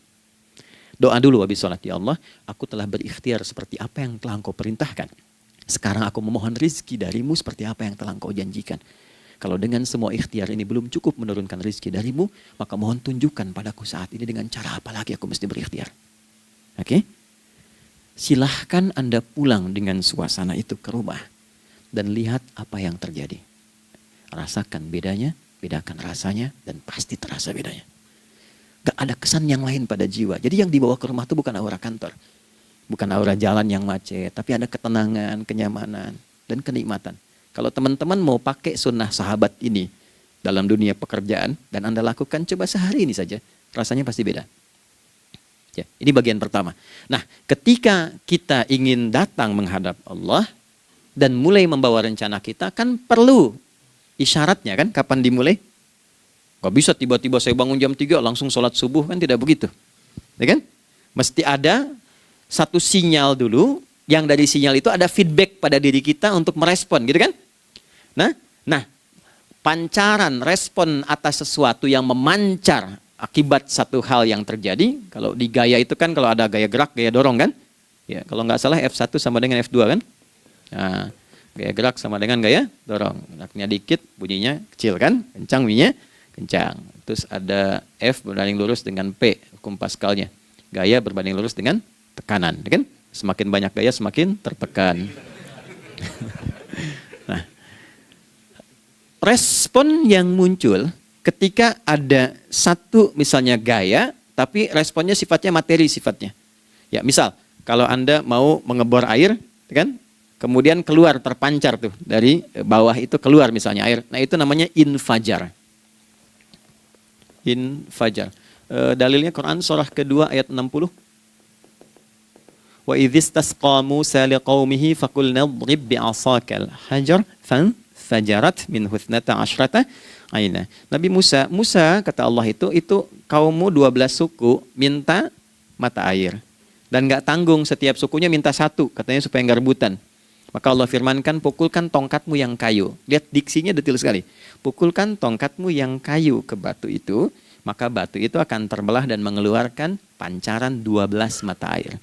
Doa dulu habis sholat, ya Allah, aku telah berikhtiar seperti apa yang telah engkau perintahkan. Sekarang aku memohon rizki darimu seperti apa yang telah engkau janjikan. Kalau dengan semua ikhtiar ini belum cukup menurunkan rizki darimu, maka mohon tunjukkan padaku saat ini dengan cara apa lagi aku mesti berikhtiar. Oke? Silahkan Anda pulang dengan suasana itu ke rumah. Dan lihat apa yang terjadi. Rasakan bedanya, bedakan rasanya, dan pasti terasa bedanya. Gak ada kesan yang lain pada jiwa. Jadi yang dibawa ke rumah itu bukan aura kantor. Bukan aura jalan yang macet. Tapi ada ketenangan, kenyamanan, dan kenikmatan. Kalau teman-teman mau pakai sunnah sahabat ini dalam dunia pekerjaan, dan Anda lakukan coba sehari ini saja, rasanya pasti beda. Ya, ini bagian pertama. Nah, ketika kita ingin datang menghadap Allah, dan mulai membawa rencana kita, kan perlu isyaratnya kan, kapan dimulai? Gak bisa tiba-tiba saya bangun jam 3 langsung sholat subuh, kan tidak begitu. Ya kan? Mesti ada satu sinyal dulu, yang dari sinyal itu ada feedback pada diri kita untuk merespon, gitu kan? Nah, pancaran respon atas sesuatu yang memancar akibat satu hal yang terjadi, kalau di gaya itu kan kalau ada gaya gerak, gaya dorong kan? Ya, kalau nggak salah F1 sama dengan F2 kan? Nah, gaya gerak sama dengan gaya dorong. Geraknya dikit, bunyinya kecil kan? Kencang bunyinya. Kencang. Terus ada F berbanding lurus dengan P, hukum Pascalnya. Gaya berbanding lurus dengan tekanan, kan? Semakin banyak gaya semakin tertekan. Nah, respon yang muncul ketika ada satu misalnya gaya, tapi responnya sifatnya materi sifatnya. Ya, misal kalau Anda mau mengebor air, kan? Kemudian keluar terpancar tuh dari bawah itu keluar misalnya air. Nah, itu namanya infajar. Infajar. Dalilnya Quran surah kedua ayat 60. Wa idzistasqa Musa liqaumihi faqulna idrib bi'asakal hajar fanfajarat minhu 12 aina. Nabi Musa kata Allah itu kaummu 12 suku minta mata air. Dan enggak tanggung, setiap sukunya minta satu, katanya supaya enggak rebutan. Maka Allah firmankan, pukulkan tongkatmu yang kayu. Lihat diksinya detil sekali. Pukulkan tongkatmu yang kayu ke batu itu, maka batu itu akan terbelah dan mengeluarkan pancaran 12 mata air.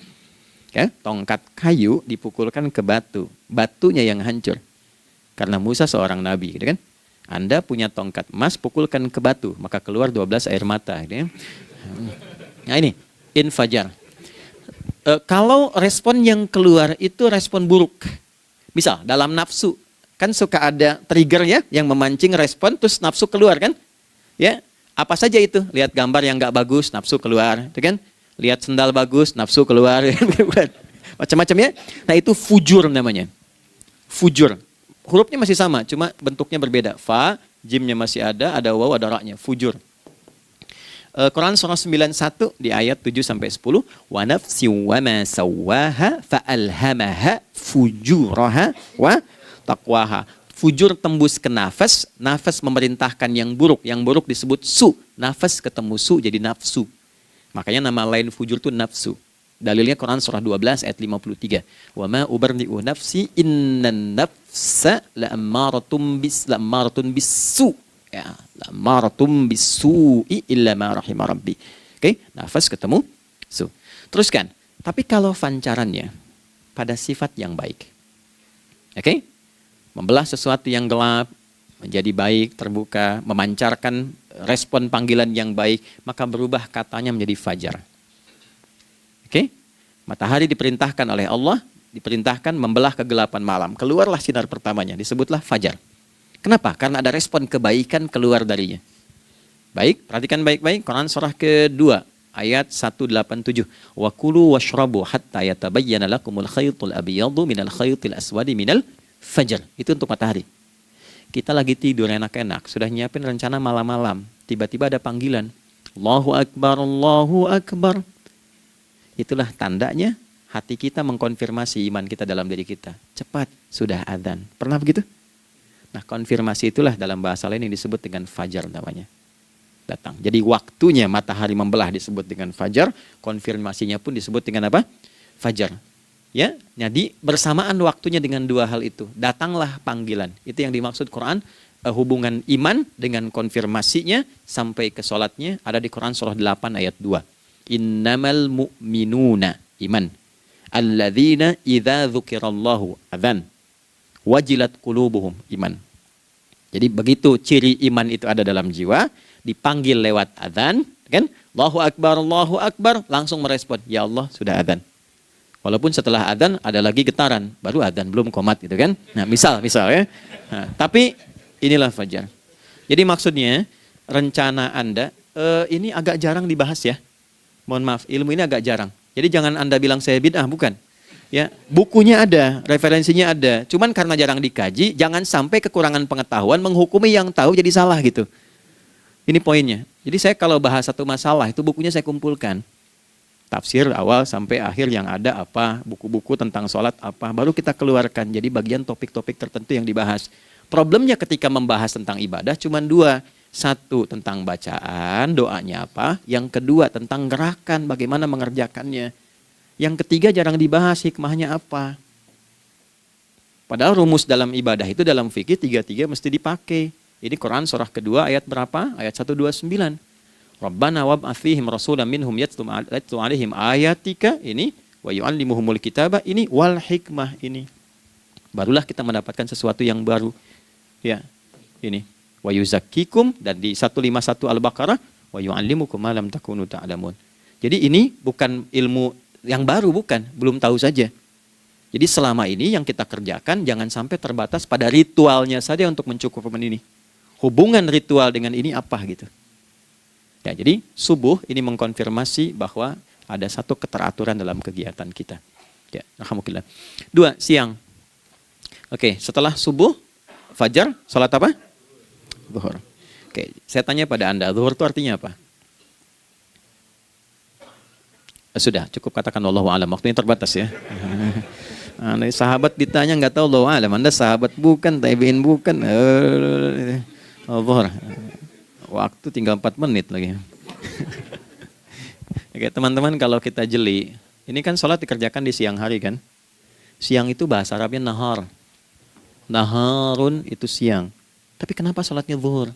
Ya, tongkat kayu dipukulkan ke batu, batunya yang hancur. Karena Musa seorang nabi, gitu kan? Anda punya tongkat emas, pukulkan ke batu, maka keluar 12 air mata. Gitu kan? Nah ini, infajar. Kalau respon yang keluar itu respon buruk. Misal dalam nafsu, kan suka ada trigger ya yang memancing respon terus nafsu keluar kan? Ya, apa saja itu? Lihat gambar yang nggak bagus, nafsu keluar, itu kan? Lihat sendal bagus, nafsu keluar, macam-macam ya. Nah itu fujur namanya. Fujur. Hurufnya masih sama, cuma bentuknya berbeda. Fa, jimnya masih ada waw, ada ra-nya. Fujur. Quran surah 91 di ayat 7 sampai 10, wa nafsi wa ma sawwaha fa alhamaha fujuraha wa taqwaha. Fujur tembus ke nafas, nafas memerintahkan yang buruk disebut su. Nafas ketemu su jadi nafsu. Makanya nama lain fujur itu nafsu. Dalilnya Quran surah 12 ayat 53. Wa ma ubarni'u nafsi innan nafsa la'ammaratun bisu. Ya, la'ammaratun bisu'i illa ma rahimah rabbi. Oke, nafas ketemu su. Teruskan. Tapi kalau pancarannya pada sifat yang baik. Oke? Membelah sesuatu yang gelap menjadi baik, terbuka, memancarkan respon panggilan yang baik, maka berubah katanya menjadi fajar. Oke? Matahari diperintahkan oleh Allah, diperintahkan membelah kegelapan malam. Keluarlah sinar pertamanya, disebutlah fajar. Kenapa? Karena ada respon kebaikan keluar darinya. Baik, perhatikan baik-baik. Quran surah kedua, ayat 187. Wa kulu washrabu hatta yatabayyana lakumul khaytul abyadu minal khaytil aswadi minal fajar. Itu untuk matahari. Kita lagi tidur enak-enak, sudah nyiapin rencana malam-malam. Tiba-tiba ada panggilan. Allahu Akbar, Allahu Akbar. Itulah tandanya hati kita mengkonfirmasi iman kita dalam diri kita. Cepat, sudah adzan. Pernah begitu? Nah, konfirmasi itulah dalam bahasa lain yang disebut dengan fajar namanya. Datang. Jadi waktunya matahari membelah disebut dengan fajar, konfirmasinya pun disebut dengan apa? Fajar. Ya, jadi bersamaan waktunya dengan dua hal itu. Datanglah panggilan. Itu yang dimaksud Quran, hubungan iman dengan konfirmasinya sampai ke sholatnya ada di Quran surah 8 ayat 2. Innamal mu'minuna iman. Alladzina idza dzukirallahu adzan. Wajilat qulubuhum iman. Jadi begitu ciri iman itu ada dalam jiwa, dipanggil lewat adzan, kan? Allahu Akbar, langsung merespon, ya Allah sudah adzan. Walaupun setelah adzan ada lagi getaran, baru adzan belum qomat gitu kan. Nah, misal ya. Nah, tapi inilah fajar. Jadi maksudnya rencana Anda ini agak jarang dibahas ya. Mohon maaf, ilmu ini agak jarang. Jadi jangan Anda bilang saya bid'ah, bukan. Ya, bukunya ada, referensinya ada. Cuman karena jarang dikaji, jangan sampai kekurangan pengetahuan menghukumi yang tahu jadi salah gitu. Ini poinnya. Jadi saya kalau bahas satu masalah, itu bukunya saya kumpulkan. Tafsir awal sampai akhir yang ada apa, buku-buku tentang sholat apa, baru kita keluarkan. Jadi bagian topik-topik tertentu yang dibahas. Problemnya ketika membahas tentang ibadah cuma dua. Satu tentang bacaan, doanya apa. Yang kedua tentang gerakan, bagaimana mengerjakannya. Yang ketiga jarang dibahas hikmahnya apa. Padahal rumus dalam ibadah itu dalam fikih tiga-tiga mesti dipakai. Ini Quran surah kedua ayat berapa? Ayat 129. Rabbana wab'ats fihim rasulan minhum yatlu 'alaihim ayatika ini wa yu'allimuhumul kitaba ini wal hikmah ini. Barulah kita mendapatkan sesuatu yang baru. Ya. Ini wa yuzakkikum dan di 151 Al-Baqarah wa yu'allimukum ma lam takunu ta'lamun. Jadi ini bukan ilmu yang baru, bukan, belum tahu saja. Jadi selama ini yang kita kerjakan jangan sampai terbatas pada ritualnya saja untuk mencukupkan ini. Hubungan ritual dengan ini apa gitu. Ya, jadi subuh ini mengkonfirmasi bahwa ada satu keteraturan dalam kegiatan kita. Ya, alhamdulillah. 2, siang. Oke, setelah subuh, fajar, salat apa? Zuhur. Oke, saya tanya pada Anda, zuhur itu artinya apa? Sudah, cukup katakan Allahu a'lam. Waktunya terbatas ya. Nah, sahabat ditanya nggak tahu Allahu a'lam. Anda sahabat bukan, tabi'in bukan. Zuhur. Waktu tinggal 4 menit lagi. Oke, teman-teman kalau kita jeli, ini kan sholat dikerjakan di siang hari kan? Siang itu bahasa Arabnya nahar. Naharun itu siang. Tapi kenapa sholatnya zuhur?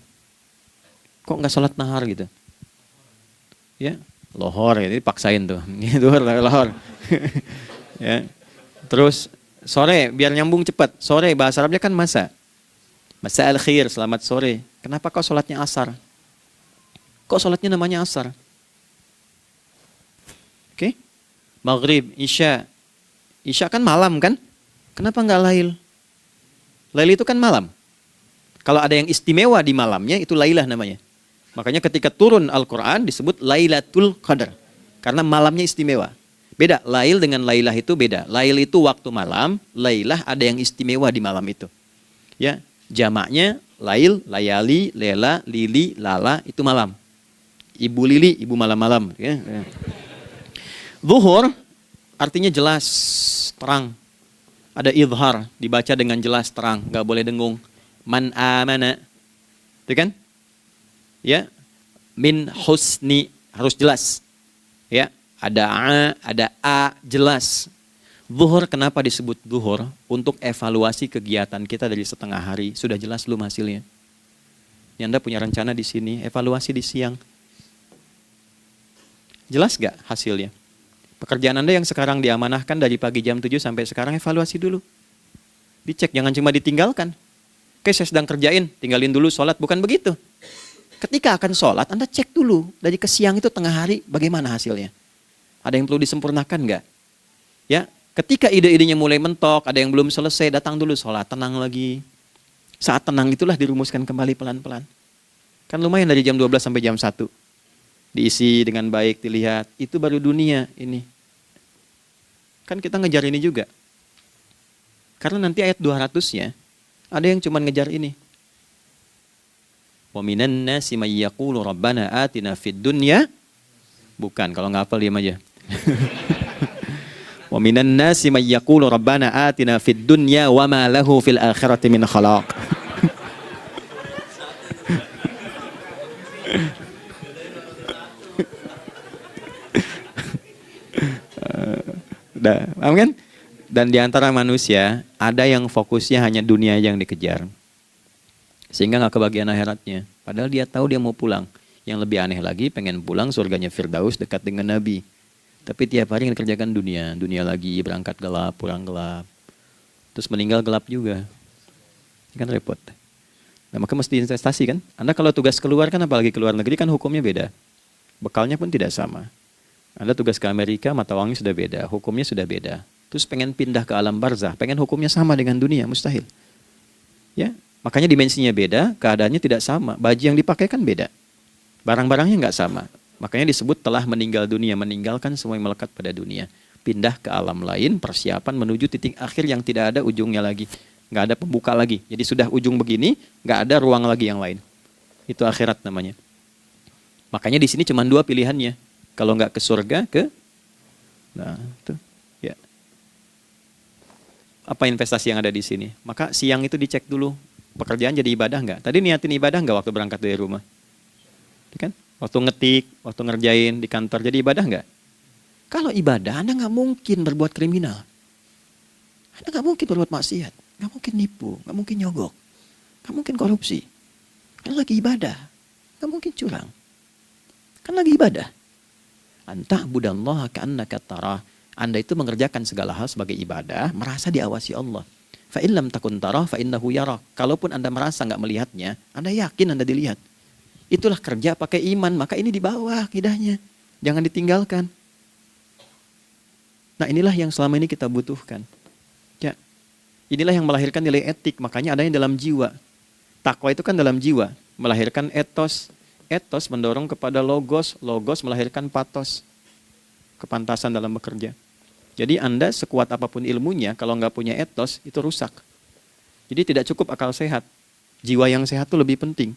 Kok nggak sholat nahar gitu? Ya, lohor ya, jadi paksain tuh. Zuhur lohor. Ya. Terus sore biar nyambung cepat. Sore bahasa Arabnya kan masa. Masa al-khair, selamat sore. Kenapa kau sholatnya asar? Kok sholatnya namanya asar? Oke. Maghrib, isya. Isya kan malam kan? Kenapa nggak lail? Lail itu kan malam. Kalau ada yang istimewa di malamnya itu lailah namanya. Makanya ketika turun Al-Quran disebut Lailatul Qadar. Karena malamnya istimewa. Beda, lail dengan lailah itu beda. Lail itu waktu malam, lailah ada yang istimewa di malam itu. Ya, jamaknya lail, layali, lela, lili, lala, itu malam. Ibu lili, ibu malam-malam. Ya. Zuhur artinya jelas, terang. Ada idhar, dibaca dengan jelas, terang. Gak boleh dengung. Man amana. Itu kan? Ya, min husni, harus jelas. Ya, ada a, jelas. Zuhur kenapa disebut zuhur? Untuk evaluasi kegiatan kita dari setengah hari. Sudah jelas belum hasilnya? Ya, Anda punya rencana di sini, evaluasi di siang. Jelas gak hasilnya? Pekerjaan Anda yang sekarang diamanahkan dari pagi jam 7 sampai sekarang, evaluasi dulu. Dicek, jangan cuma ditinggalkan. Oke, saya sedang kerjain, tinggalin dulu sholat. Bukan begitu. Ketika akan sholat, Anda cek dulu. Dari ke siang itu tengah hari, bagaimana hasilnya? Ada yang perlu disempurnakan nggak? Ya, ketika ide-idenya mulai mentok, ada yang belum selesai, datang dulu sholat, tenang lagi. Saat tenang itulah dirumuskan kembali pelan-pelan. Kan lumayan dari jam 12 sampai jam 1. Diisi dengan baik, dilihat. Itu baru dunia ini. Kan kita ngejar ini juga. Karena nanti ayat 200-nya, ada yang cuma ngejar ini. Wa minan nasi may yaqulu rabbana atina fid dunya. Bukan, kalau nggak hafal diam aja. Wa minan nasi may yaqulu rabbana atina fid dunya wa ma lahu fil akhirati min khalaq. Paham kan? Dan di antara manusia ada yang fokusnya hanya dunia yang dikejar, sehingga nggak kebagian akhiratnya. Padahal dia tahu dia mau pulang. Yang lebih aneh lagi, pengen pulang surganya Firdaus dekat dengan Nabi. Tapi tiap hari yang dikerjakan dunia, dunia lagi, berangkat gelap, pulang gelap, terus meninggal gelap juga. Kan repot. Nah, maka mesti investasi kan. Anda kalau tugas keluar kan, apalagi keluar negeri kan hukumnya beda. Bekalnya pun tidak sama. Anda tugas ke Amerika, mata uangnya sudah beda, hukumnya sudah beda. Terus pengen pindah ke alam barzah, pengen hukumnya sama dengan dunia, mustahil. Ya, makanya dimensinya beda, keadaannya tidak sama. Baju yang dipakai kan beda. Barang-barangnya nggak sama. Makanya disebut telah meninggal dunia, meninggalkan semua yang melekat pada dunia. Pindah ke alam lain, persiapan menuju titik akhir yang tidak ada ujungnya lagi. Nggak ada pembuka lagi. Jadi sudah ujung begini, nggak ada ruang lagi yang lain. Itu akhirat namanya. Makanya di sini cuma dua pilihannya. Kalau nggak ke surga, nah itu ya. Apa investasi yang ada di sini? Maka siang itu dicek dulu, pekerjaan jadi ibadah nggak? Tadi niatin ibadah nggak waktu berangkat dari rumah? Kan? Waktu ngetik, waktu ngerjain di kantor, jadi ibadah nggak? Kalau ibadah, Anda nggak mungkin berbuat kriminal. Anda nggak mungkin berbuat maksiat, nggak mungkin nipu, nggak mungkin nyogok, nggak mungkin korupsi. Kan lagi ibadah, nggak mungkin curang. Kan lagi ibadah. Anta budallaha ka'annaka tarah. Anda itu mengerjakan segala hal sebagai ibadah, merasa diawasi Allah. Fa in lam takun tarah fa innahu yara. Kalaupun Anda merasa nggak melihatnya, Anda yakin Anda dilihat. Itulah kerja pakai iman, maka ini di bawah akidahnya. Jangan ditinggalkan. Nah, inilah yang selama ini kita butuhkan. Ya. Inilah yang melahirkan nilai etik, makanya adanya dalam jiwa. Takwa itu kan dalam jiwa, melahirkan etos. Etos mendorong kepada logos, logos melahirkan patos, kepantasan dalam bekerja. Jadi Anda sekuat apapun ilmunya, kalau nggak punya etos, itu rusak. Jadi tidak cukup akal sehat. Jiwa yang sehat itu lebih penting.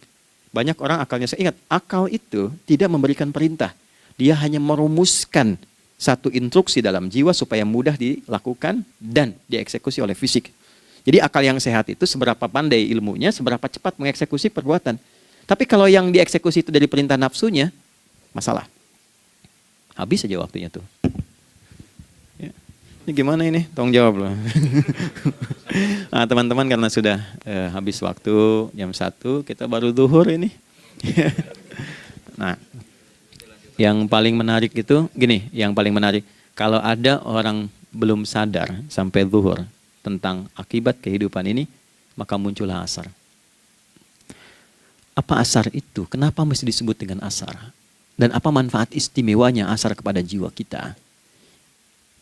Banyak orang akalnya sehat. Ingat, akal itu tidak memberikan perintah. Dia hanya merumuskan satu instruksi dalam jiwa supaya mudah dilakukan dan dieksekusi oleh fisik. Jadi akal yang sehat itu seberapa pandai ilmunya, seberapa cepat mengeksekusi perbuatan. Tapi kalau yang dieksekusi itu dari perintah nafsunya, masalah. Habis saja waktunya tuh. Ya. Ini gimana ini? Tolong jawab loh. Nah, teman-teman karena sudah habis waktu jam 1, kita baru zuhur ini. Nah, yang paling menarik itu, gini, yang paling menarik. Kalau ada orang belum sadar sampai zuhur tentang akibat kehidupan ini, maka muncullah asar. Apa asar itu? Kenapa mesti disebut dengan asar? Dan apa manfaat istimewanya asar kepada jiwa kita?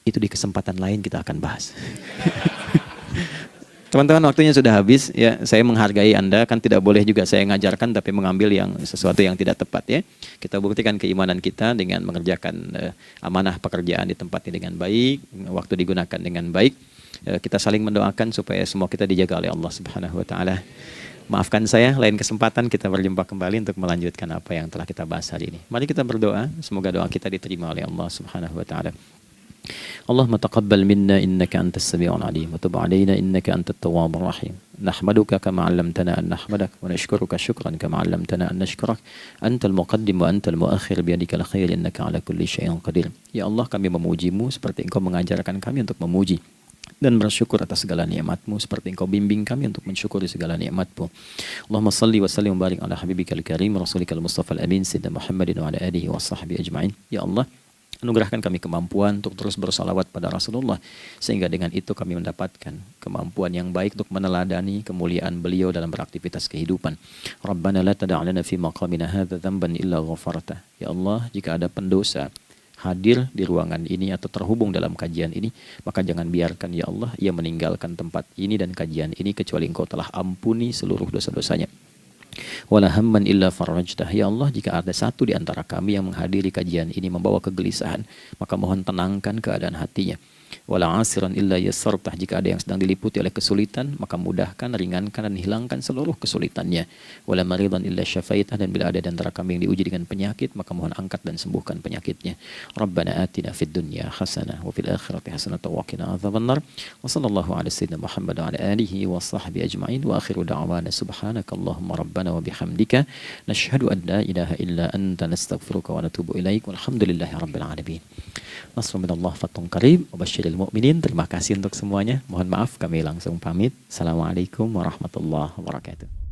Itu di kesempatan lain kita akan bahas. Teman-teman, waktunya sudah habis. Ya, saya menghargai Anda, kan tidak boleh juga saya ngajarkan tapi mengambil yang sesuatu yang tidak tepat ya. Kita buktikan keimanan kita dengan mengerjakan amanah pekerjaan di tempatnya dengan baik, waktu digunakan dengan baik. Kita saling mendoakan supaya semua kita dijaga oleh Allah Subhanahu wa taala. Maafkan saya, lain kesempatan kita berjumpa kembali untuk melanjutkan apa yang telah kita bahas hari ini. Mari kita berdoa, semoga doa kita diterima oleh Allah Subhanahu wa taala. Allahumma taqabbal minna innaka antas sami'ul alim wa tub 'alaina innaka antat tawwabur rahim. Nahmaduka kama 'allamtana an nahmadak wa nashkuruka syukran kama 'allamtana an nashkurak. Antal muqaddim wa antal muakhir biyadikal khair innaka 'ala kulli syai'in qadir. Ya Allah, kami memujimu seperti Engkau mengajarkan kami untuk memuji dan bersyukur atas segala nikmat-Mu seperti Engkau bimbing kami untuk mensyukuri segala nikmat-Mu. Allahumma salli wa sallim wa barik ala habibikal karim rasulikal mustafa al-amin sayyidina Muhammadin wa ala alihi wa sahbihi ajma'in. Ya Allah, anugerahkan kami kemampuan untuk terus bersalawat pada Rasulullah, sehingga dengan itu kami mendapatkan kemampuan yang baik untuk meneladani kemuliaan beliau dalam beraktivitas kehidupan. Rabbana la tada' lana fi maqamina hadza dhanban illa ghafartah. Ya Allah, jika ada pendosa hadir di ruangan ini atau terhubung dalam kajian ini, maka jangan biarkan ya Allah ia meninggalkan tempat ini dan kajian ini kecuali Engkau telah ampuni seluruh dosa-dosanya. Wala hamman illa farajtah. Ya Allah, jika ada satu di antara kami yang menghadiri kajian ini membawa kegelisahan, maka mohon tenangkan keadaan hatinya. Wala asiran illa yassartah, jika ada yang sedang diliputi oleh kesulitan, maka mudahkan, ringankan dan hilangkan seluruh kesulitannya. Wala maridan illa syafaitah, dan bila ada di antara kami yang diuji dengan penyakit, maka mohon angkat dan sembuhkan penyakitnya. Rabbana atina fid dunya hasanah wa fil akhirati hasanah wa qina adzabannar. Wa sallallahu ala sayyidina Muhammad wa ala alihi wa sahbihi ajma'in. Wa akhiru da'wana subhanakallahumma rabbana wa bihamdika nashhadu an la ilaha illa anta nastaghfiruka wa natubu ilaik. Walhamdulillahi rabbil alamin. Nasrun minallah fathun qarib wa basyiril mu'minin. Terima kasih untuk semuanya. Mohon maaf kami langsung pamit. Assalamualaikum warahmatullahi wabarakatuh.